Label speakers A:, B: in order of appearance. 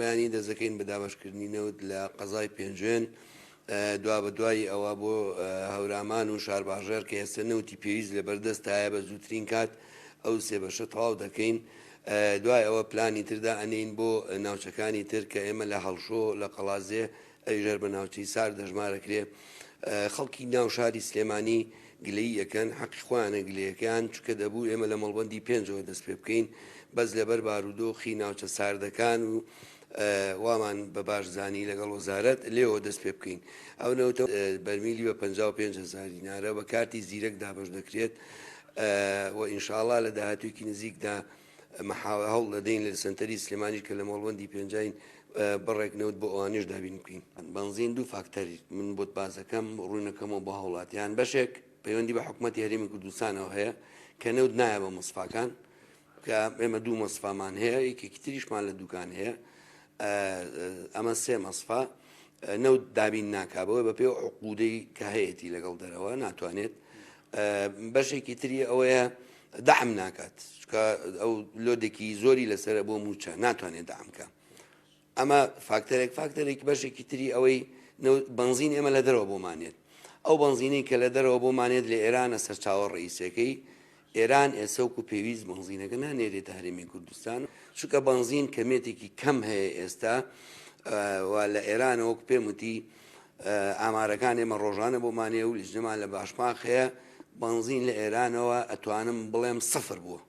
A: بەیانی دەزەکەین بە دابەشکردنی نەوت لە قەزای پێنجێن دوا بە دوای ئەوە بۆ هەورامان و شارباژێر کە ئێستا نەوتی پێویست لە بەردەستایە بە زووترین کات ئەو سێ بەشە تەواو دەکەین. دوای ئەوە پلانی تردا ئەنین بۆ ناوچەکانی تر کە ئێمە لە هەڵشۆ لە قەڵازێ ئەژێر بە ناوچەی سار دەژمارەکرێ. خەڵکی ناو شاری سلێمانی گلەی یەکەن حەقی خۆیانە گلەیەکان چکە دەبوو ئێمە لە مەڵبەندی پێنجەوە دەست پێ بکەین بەس لەبەر بارودۆخی ناوچە ساردەکان و وامان بە باشزانی لەگەڵ وەزارەت لێەوە دەست پێ بکەین. ئەو نەوتە بەرمیلی بە 55,000 دینارە بە کارتی زیرەک دابش دەکرێت و ئینشاءڵڵا لە داهاتوویەکی نزیکدا هەوڵ دەدەین لە سنتەری سلێمانی کە لە مەڵبەندی پێنجین بڕێکنەوت بۆ ئەوانش دابین بکەین. بنزین دوو فاکتەری من بۆت بازەکەم ڕوونەکەمەوە بۆ هەوڵاتیان بەشێک پەیوەندی بە حکوومەتی هەرێمی کوردستانەوە هەیە کە نەوت نایە بە مەسفاکان کە ئێمە دوو مەسفامان هەیە یەکێکی تریشمان لە دوکان هەیە ئەمە سێ مەسفا نەوت دابین ناکابەوە بە پێ عقودەی کە هەیەی لەگەڵ دەرەوە ناتوانێت. بەشێکی تری ئەوەیە دەعم ناکات ئەو لۆدێکی زۆری لەسرە بۆ موچە ناتوانێت دامکە. ئەمە فاکتەرێک بەشێکی تری ئەوەی بنزین ئێمە لە دەرەوە بۆمانێت. ئەو بنزینەی کە لە دەرەوە بۆمانێت لە ئێرانە سەرچاوە ڕئیسەکەی ئێران ئێسەوک و پێویست بنزینەکە نانێرێتە هەرێمی کوردستان چونکە بنزین کەمێتێکی کەم هەیە ئێستا و لە ئێرانە وەک پێم وتی ئامارەکان ئێمە ڕۆژانە بۆمانێ و لیژنەمان لە باشماخ هەیە بنزین لە ئێرانەوە ئەتوانم بڵێم سەفر بووە.